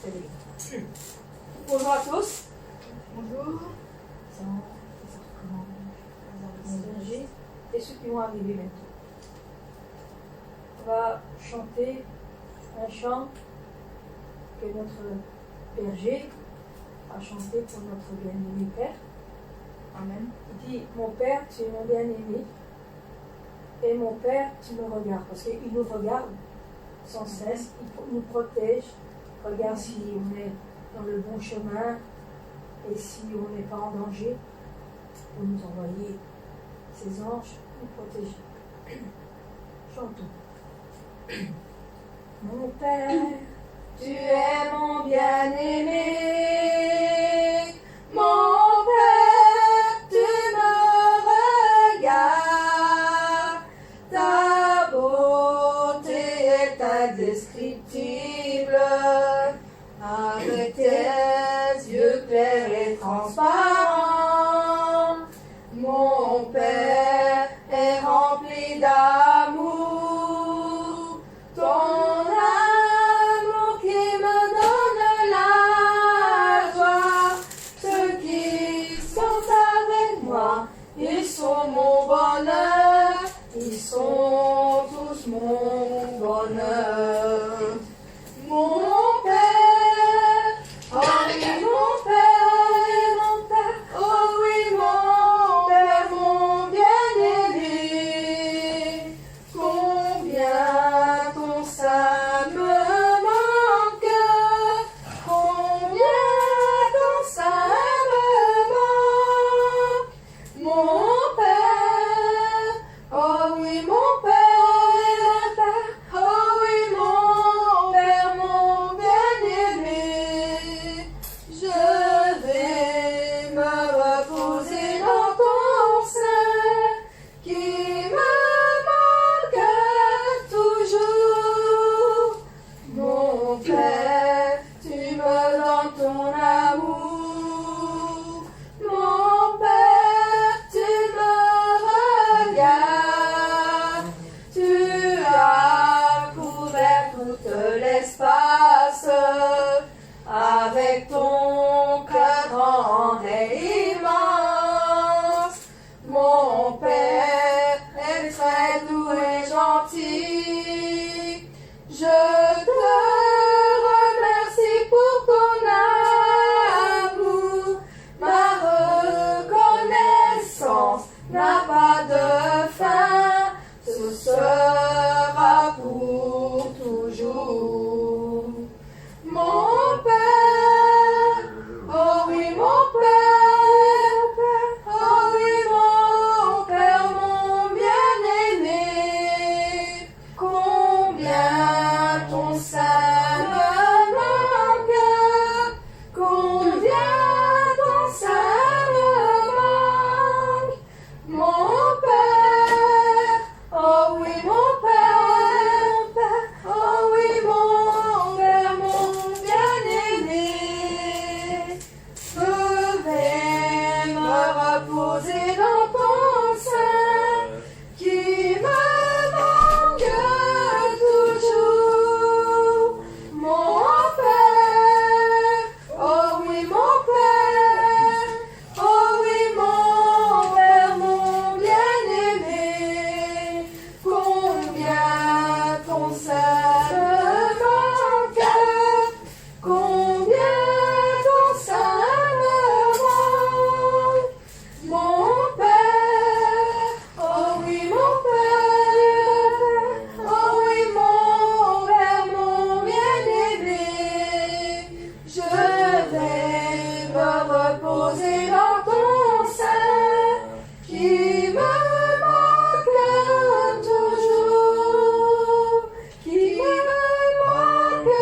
C'est bien. Bonjour à tous. Bonjour. Et ceux qui vont arriver bientôt. On va chanter un chant que notre berger a chanté pour notre bien-aimé Père. Amen. Il dit, mon Père, tu es mon bien-aimé, et mon Père, tu me regardes. Parce qu'il nous regarde sans cesse, il nous protège, regarde si on est dans le bon chemin, et si on n'est pas en danger, pour nous envoyer ses anges, nous protéger. Chantons. Mon Père, tu es mon bien-aimé. Mon Père, tu me regardes. Ta beauté est indescriptible. Avec tes yeux clairs et transparents, mon Père est rempli d'amour. Ton amour qui me donne la joie. Ceux qui sont avec moi, ils sont mon bonheur. Ils sont tous mon bonheur. Mon Père, oh oui, mon Père, mon Père, oh oui, mon Père, mon bien-aimé. Combien ton sein me manque, combien ton sein me manque. Mon Père, oh oui, mon Père, oh oui, mon Père, mon bien-aimé. Je vais me reposer dans ton sein qui me manque toujours. Mon Père, tu me donnes ton amour. Mon Père, tu me regardes. Tu as couvert tout l'espace avec ton cœur grand et immense. Mon Père est très doux et gentil. Je te remercie pour ton amour. Ma reconnaissance n'a pas de fin. Ce sera pour toujours. Mon Père, oh oui, mon Père, oh oui, mon Père, mon bien-aimé. Combien ton sein me manque, combien ton sein me manque. Mon Père, oh oui, mon Père, oh oui, mon Père, mon bien-aimé. Je vais me reposer dans ton sein qui me manque toujours. Mon Père, oh oui, mon Père, oh oui, mon Père, mon bien-aimé. Combien ton sein me manque, combien ton sein me manque. Mon Père, oh oui, mon Père, oh oui, mon Père, mon bien-aimé. Je vais me reposer dans ton sein qui me manque toujours, qui me manque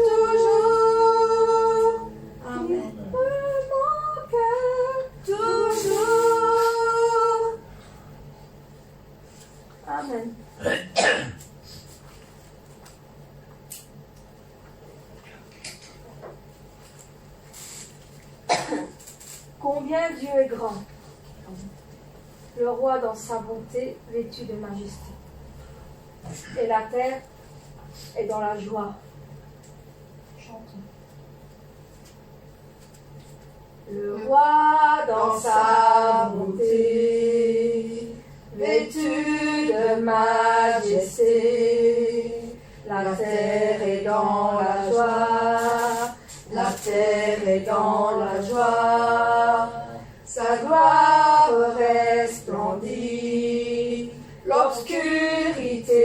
toujours. Amen. Qui me manque toujours. Amen. Combien Dieu est grand, le roi dans sa bonté, vêtu de majesté. Et la terre est dans la joie. Chantons. voit dans sa bonté, vêtu de majesté. La terre est dans la joie, la terre est dans la joie. Sa gloire resplendit, l'obscurité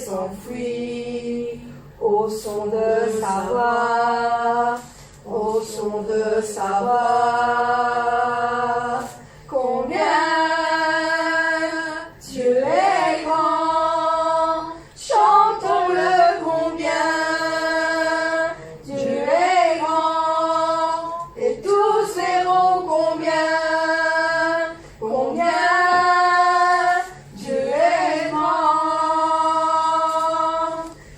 s'enfuit. Au son de sa voix, au son de sa voix, combien Dieu est grand, chantons-le combien Dieu est grand, et tous verront combien Dieu est grand,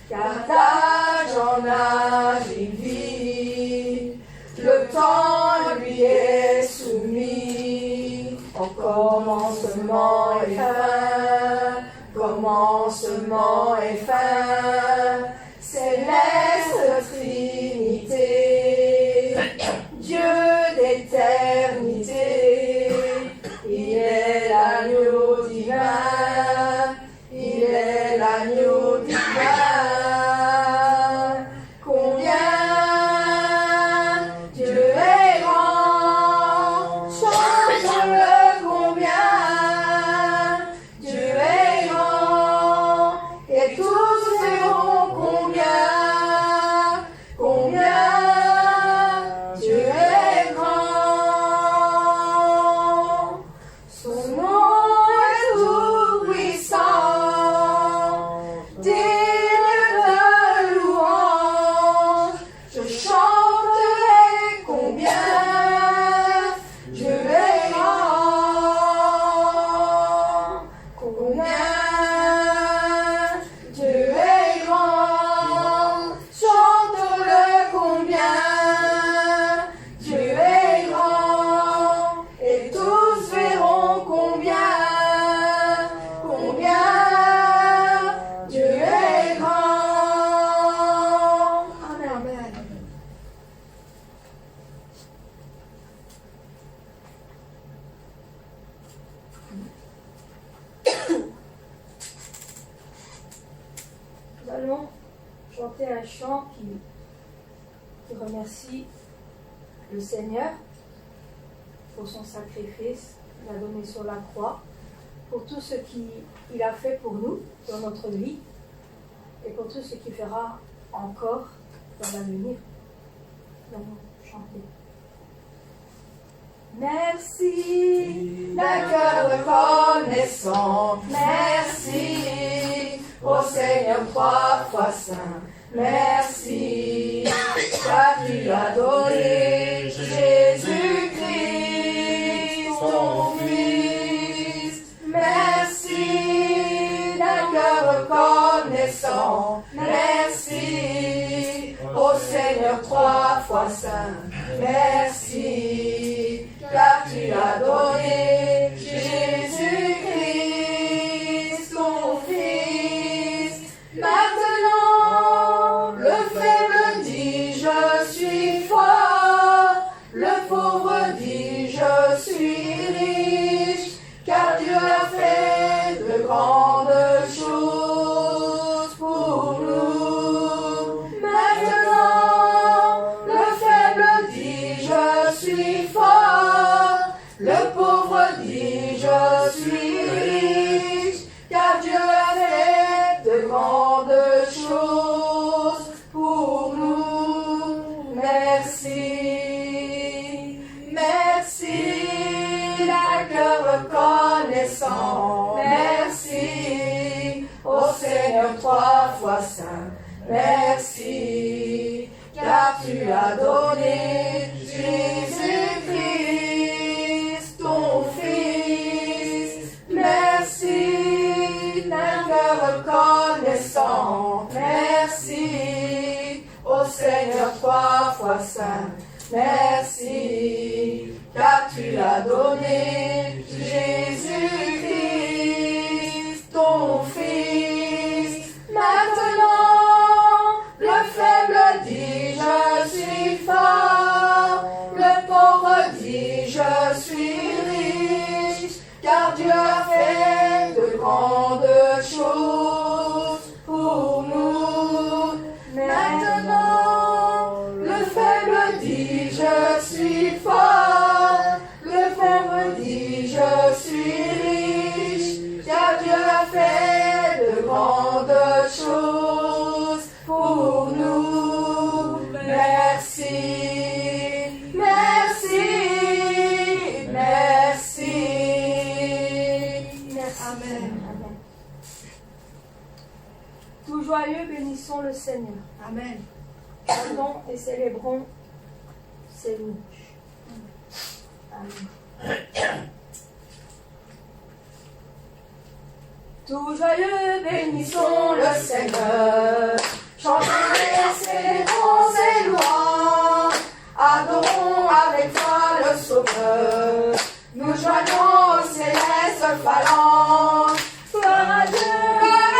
car d'âge en âge il vit, le temps lui est soumis, en commencement et fin, commencement et fin, céleste Trinité, Dieu d'éternité, il est l'agneau divin, il est l'agneau divin. Combien Dieu est grand, chantons-le combien Dieu est grand, et tous verront combien Dieu est grand. Son nom est tout puissant, digne de louange. Je chanterai combien Dieu est grand, combien Dieu est grand. Chantons-le combien Dieu est grand, et tous verront combien Dieu est grand. Amen. Amen. Nous allons chanter un chant qui remercie le Seigneur pour son sacrifice qu'il a donné sur la croix, pour tout ce qu'il a fait pour nous dans notre vie et pour tout ce qu'il fera encore dans l'avenir. Nous allons chanter. Merci, d'un cœur reconnaissant, merci, ô Seigneur 3 fois saint, merci, car tu as donné Jésus-Christ, ton Fils, merci, d'un cœur reconnaissant, merci, ô Seigneur 3 fois saint, merci, car tu as donné Jésus-Christ, ton Fils. Maintenant, le faible dit je suis fort, le pauvre dit je suis riche, car Dieu a fait de grandes choses pour nous. Maintenant, le faible dit je suis fort, le pauvre dit je suis riche, car Dieu a fait de grandes choses pour nous. Merci, merci, d'un cœur reconnaissant, merci, ô Seigneur 3 fois saint, merci, car tu as donné Jésus-Christ, ton Fils. Merci, d'un cœur reconnaissant, merci, ô Seigneur 3 fois saint, merci, car tu as donné Jésus-Christ, ton Fils. Maintenant, le faible dit je suis fort, le pauvre dit bénissons le Seigneur. Amen. Chantons et célébrons ses louanges. Amen. Tout joyeux, bénissons le Seigneur. Chantons et célébrons ses louanges. Adorons avec toi le Sauveur. Nous joignons aux célestes phalanges. Gloire à Dieu, gloire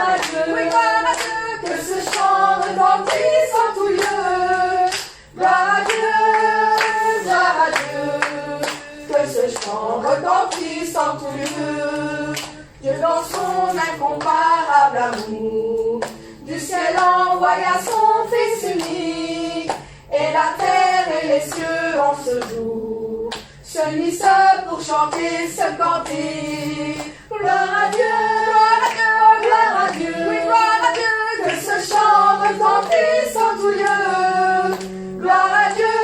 à Dieu, oui, gloire à Dieu, que ce chant retentisse en tout lieu. Gloire à Dieu, que ce chant retentisse en tout lieu. Dieu dans son incomparable amour, du ciel envoya son Fils unique, et la terre et les cieux en ce jour s'unissent pour chanter ce cantique. Gloire à Dieu, gloire à Dieu, oui, gloire à Dieu, que ce chant retentisse en tout lieu. Gloire à Dieu,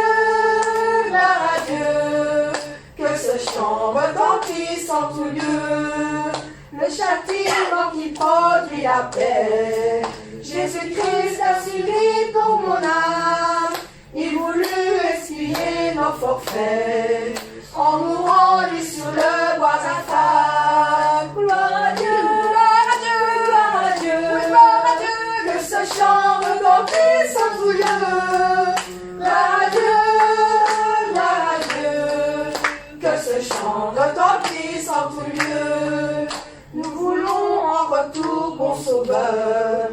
que ce chant retentisse en tout lieu. Le châtiment qui produit la paix, Jésus-Christ a subi pour mon âme. Il voulut essuyer nos forfaits, en mourant lui sur le bois infâme. Gloire à Dieu, gloire à Dieu, gloire à Dieu, oui, gloire à Dieu, que ce chant retentisse en tout lieu. Gloire à Dieu, que ce chant retentisse en tout lieu. Nous voulons en retour, bon Sauveur,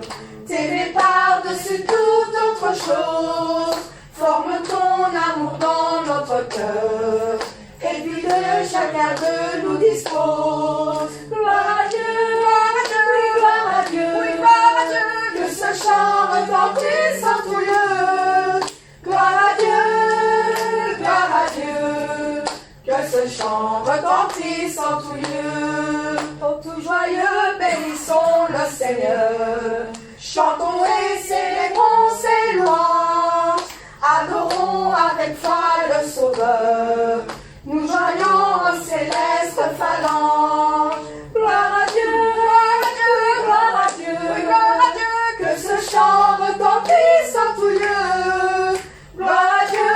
t'aimer par-dessus toute autre chose. Forme ton amour dans notre cœur, et puis de chacun de nous dispose. Gloire à Dieu, gloire à Dieu, oui, gloire à Dieu, que ce chant retentisse en tout lieu. Gloire à Dieu, que ce chant retentisse en tout lieu. Ô tout joyeux, bénissons le Seigneur, chantons et célébrons ses louanges. Adorons avec foi le Sauveur, nous joignons aux célestes phalanges. Gloire à Dieu, gloire à Dieu, gloire à Dieu, oui, gloire à Dieu, que ce chant retentisse en tout lieu. Gloire à Dieu,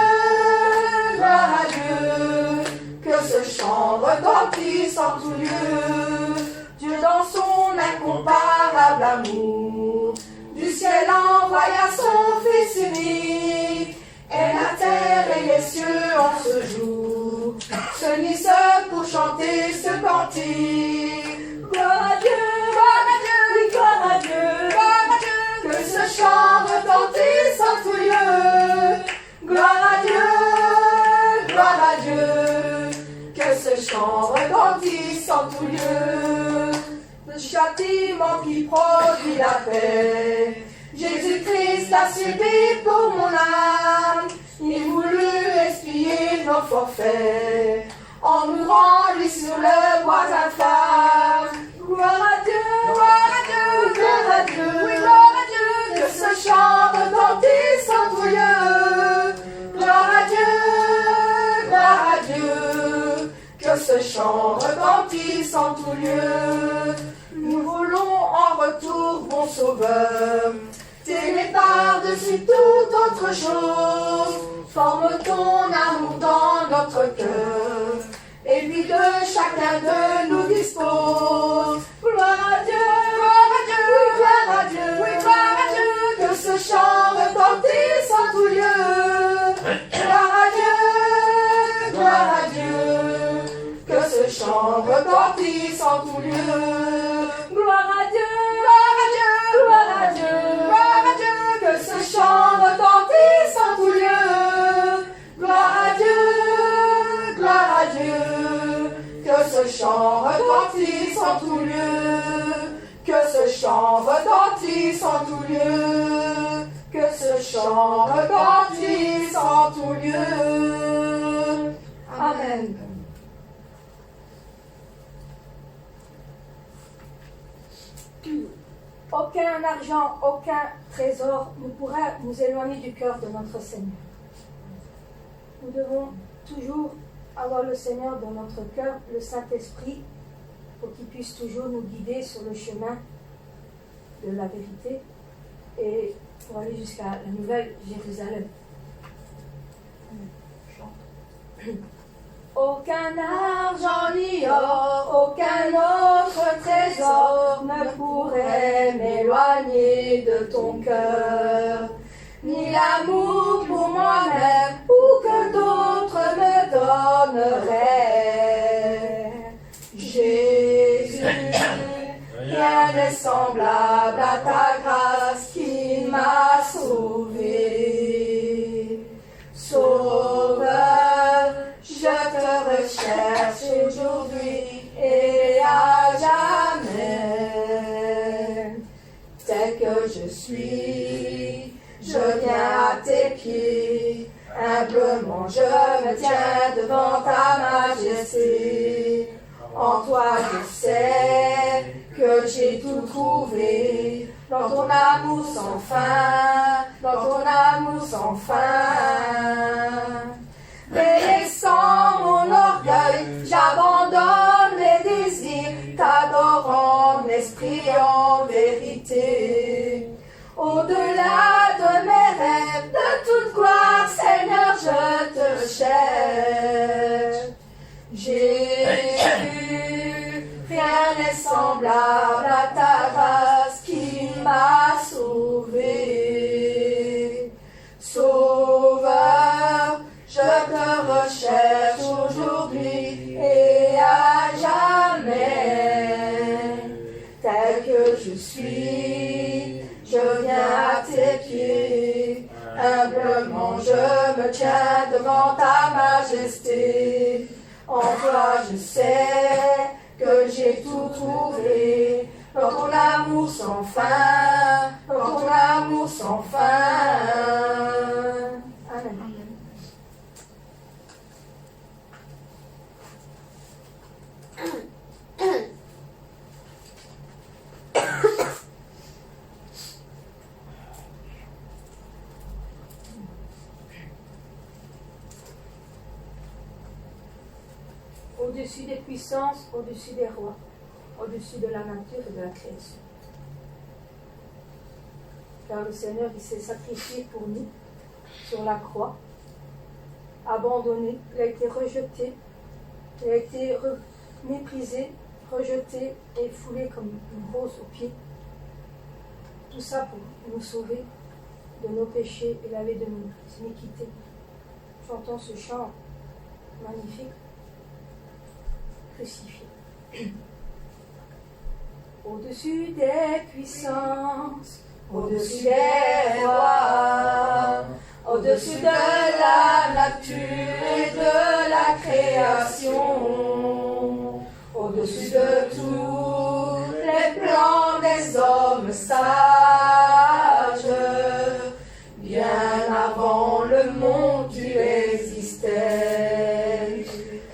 que ce chant retentisse en tout lieu. Dieu dans son incomparable amour, du ciel envoya son Fils unique, et la terre et les cieux en ce jour s'unissent pour chanter ce cantique. Gloire à Dieu, oui, gloire à Dieu, que ce chant retentisse en tout lieu. Gloire à Dieu, que ce chant retentisse en tout lieu. Le châtiment qui produit la paix, Jésus-Christ a subi pour mon âme. Il voulut expier nos forfaits, en mourant lui sur le bois infâme. Gloire à Dieu, gloire à Dieu, gloire à Dieu, oui, gloire à Dieu, que ce chant retentisse en tout lieu. Gloire à Dieu, que ce chant retentisse en tout lieu. Nous voulons en retour, bon Sauveur, t'aimer par-dessus toute autre chose. Forme ton amour dans notre cœur, et puis de chacun de nous dispose. Gloire à Dieu, oui, gloire à Dieu, oui, gloire à Dieu, que ce chant retentisse en tout lieu. Gloire à Dieu, que ce chant retentisse en tout lieu. Gloire à Dieu, gloire à Dieu, gloire à Dieu, que ce chant retentisse en tout lieu. Gloire à Dieu, que ce chant retentisse en tout lieu. Que ce chant retentisse en tout lieu. Que ce chant retentisse en tout lieu. Amen. Aucun argent, aucun trésor ne pourra nous éloigner du cœur de notre Seigneur. Nous devons toujours avoir le Seigneur dans notre cœur, le Saint-Esprit, pour qu'il puisse toujours nous guider sur le chemin de la vérité et pour aller jusqu'à la nouvelle Jérusalem. Aucun argent ni or, aucun autre trésor ne pourrait m'éloigner de ton cœur, ni l'amour pour moi-même ou que d'autres me donneraient. Jésus, rien n'est semblable à ta grâce qui m'a sauvé. Sauveur, je te recherche aujourd'hui et à jamais. Tel que je suis, je viens à tes pieds. Humblement je me tiens devant ta majesté. En toi je sais que j'ai tout trouvé. Dans ton amour sans fin, dans ton amour sans fin. Délaissant mon orgueil, j'abandonne les désirs, t'adorant l'esprit en vérité. Au-delà de mes rêves, de toute gloire, Seigneur, je te cherche. Jésus, rien n'est semblable à ta grâce qui m'a sauvé. Sauveur, je te recherche aujourd'hui et à jamais. Tel que je suis, je viens à tes pieds. Humblement je me tiens devant ta majesté. En toi je sais que j'ai tout trouvé. Dans ton amour sans fin, dans ton amour sans fin. Amen. Au-dessus des puissances, au-dessus des rois, au-dessus de la nature et de la création. Car le Seigneur, il s'est sacrifié pour nous sur la croix, abandonné, il a été rejeté, il a été méprisé, rejeté et foulé comme une rose aux pieds. Tout ça pour nous sauver de nos péchés et laver de nos iniquités. Chantons ce chant magnifique. Crucifié. Au-dessus des puissances, au-dessus des rois, au-dessus de la nature et de la création, au-dessus de tous les plans des hommes sages, bien avant le monde tu existais.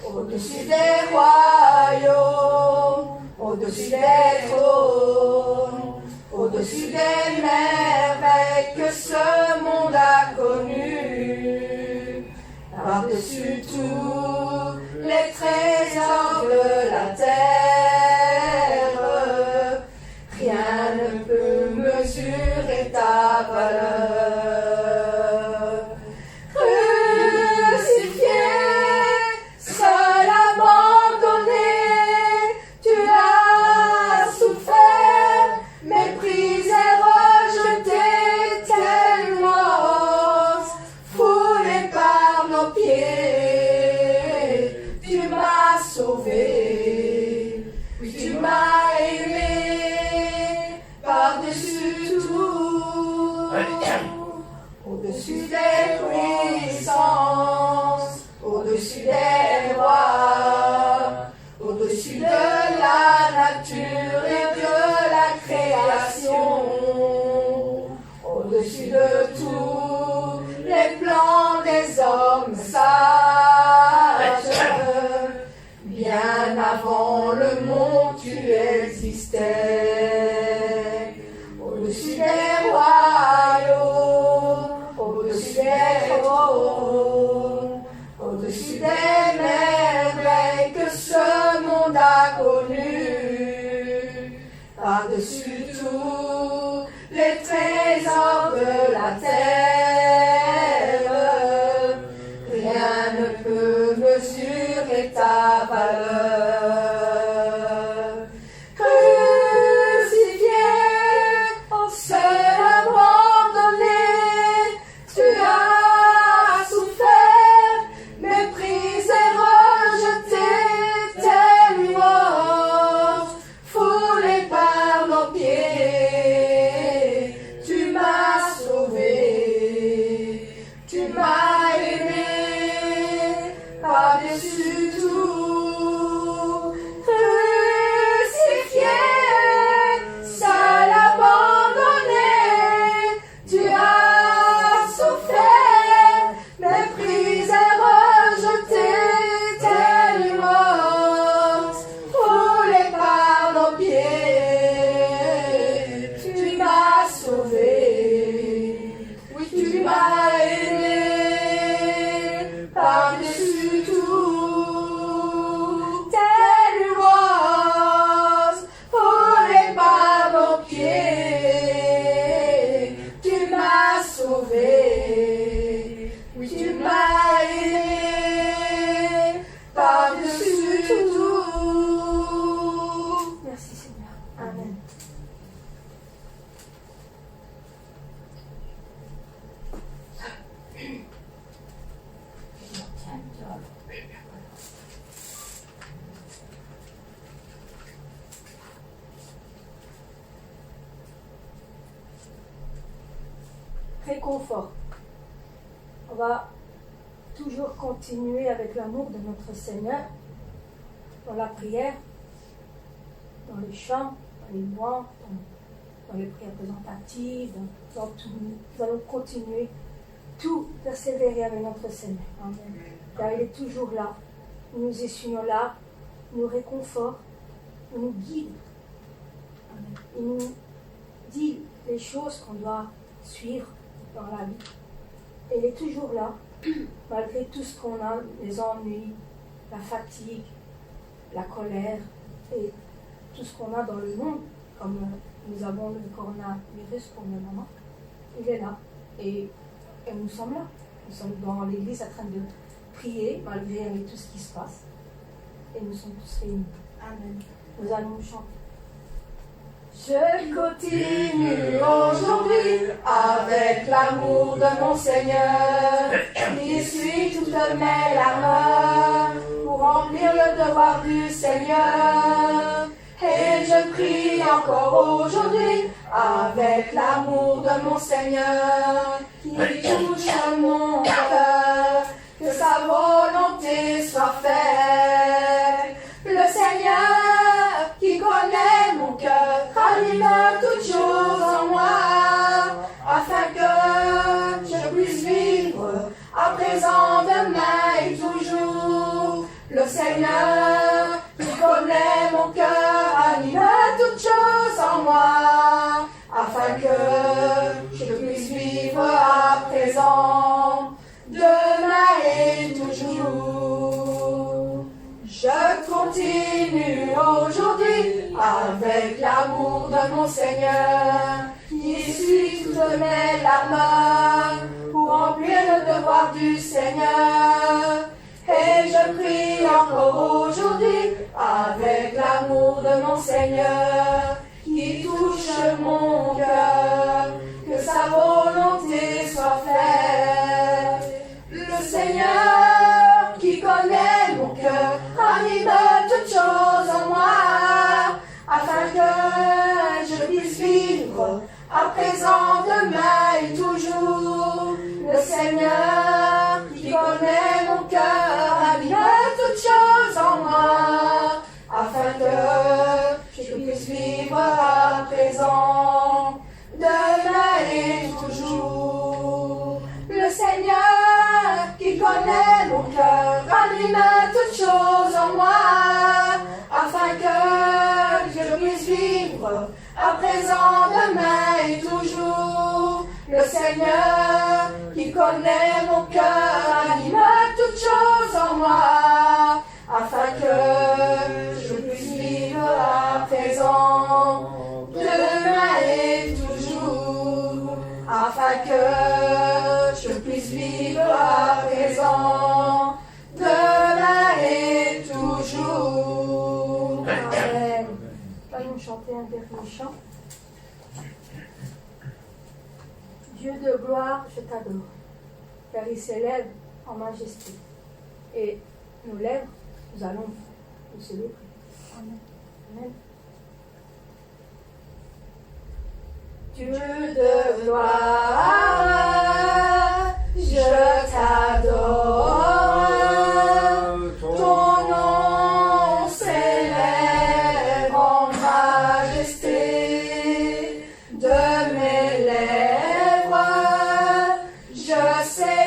Au-dessus des royaumes, au-dessus des trônes, au-dessus des merveilles que ce monde a connues, par-dessus tous les trésors de la terre, rien ne peut mesurer ta valeur. Au-dessus des puissances, au-dessus des rois, au-dessus de la nature et de la création, au-dessus de tous les plans des hommes sages, bien avant le monde tu existais, au-dessus des royaumes, au-dessus des trônes, au-dessus des merveilles que ce monde a connues, par-dessus tous les trésors réconforte. On va toujours continuer avec l'amour de notre Seigneur dans la prière, dans les chants, dans les louanges, dans les prières présentatives, dans tout. Nous allons continuer tout persévérer avec notre Seigneur. Amen. Car il est toujours là. Il nous essuie là, il nous réconforte, il nous guide. Amen. Il nous dit les choses qu'on doit suivre dans la vie. Et il est toujours là, malgré tout ce qu'on a, les ennuis, la fatigue, la colère et tout ce qu'on a dans le monde, comme nous avons le coronavirus pour le moment. Il est là. Et nous sommes là. Nous sommes dans l'église en train de prier, malgré tout ce qui se passe. Et nous sommes tous réunis. Amen. Nous allons chanter. Je continue aujourd'hui avec l'amour de mon Seigneur, qui suit toutes mes larmes pour remplir le devoir du Seigneur. Et je prie encore aujourd'hui avec l'amour de mon Seigneur, qui touche mon cœur, que sa volonté soit faite. Le Seigneur qui connaît mon cœur anime toutes choses en moi, afin que je puisse vivre à présent, demain et toujours. Le Seigneur qui connaît mon cœur anime toutes choses en moi, afin que je puisse vivre à présent, demain et toujours. Je continue aujourd'hui avec l'amour de mon Seigneur, qui essuie toutes mes larmes pour remplir le devoir du Seigneur. Et je prie encore aujourd'hui avec l'amour de mon Seigneur, qui touche mon cœur, que sa volonté soit faite. Le Seigneur qui connaît mon cœur anime toutes choses en moi, afin que je puisse vivre à présent, demain et toujours. Le Seigneur qui connaît mon cœur anime toutes choses en moi, afin que je puisse vivre à présent, demain et toujours. Le Seigneur qui connaît mon cœur anime toutes choses en moi, afin que je puisse vivre à présent, demain et toujours. Le Seigneur qui connaît mon cœur anime toutes choses en moi, afin que je puisse vivre à présent, demain et toujours. Afin que je puisse vivre à présent, demain et toujours. Amen. Allons chanter un dernier chant. Dieu de gloire, je t'adore, car il s'élève en majesté. Et nos lèvres, nous allons nous célébrer. Amen. Amen. Dieu de gloire, je t'adore, ton nom s'élève en majesté. De mes lèvres, je sais